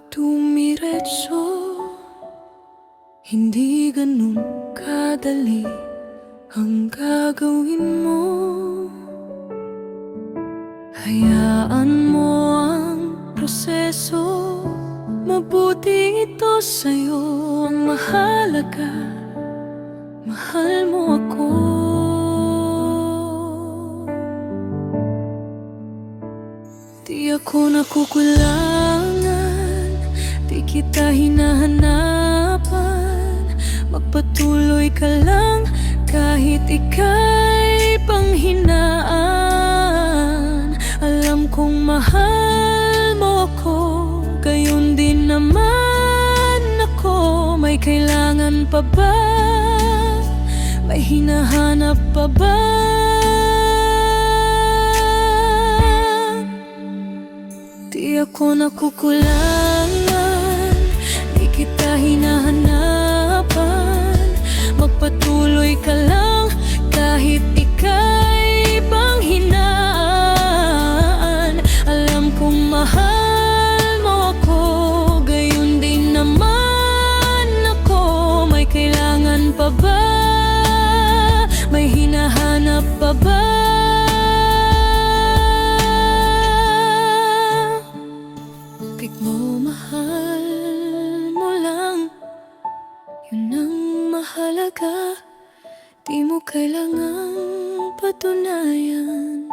dumiretso, hindi ganun kadali ang gagawin mo. Hayaan mo ang proseso, mabuti ito sa'yo. Ang mahalaga, mahal mo ako. Di ako nakukulangan, di kita hinahanapan. Magpatuloy ka lang kahit ika'y panghinaan. Alam kong mahal mo ako, gayon din naman ako. May kailangan pa ba? May hinahanap pa ba? Di ako nakukulangan, di kita hinahanapan. Magpatuloy ka lang kahit ika'y panghinaan. Alam kong mahal mo ako, gayon din naman ako. May kailangan pa ba? May hinahanap pa ba? Pick mo, mahal mo lang, yun ang mahalaga. Di mo kailangang patunayan.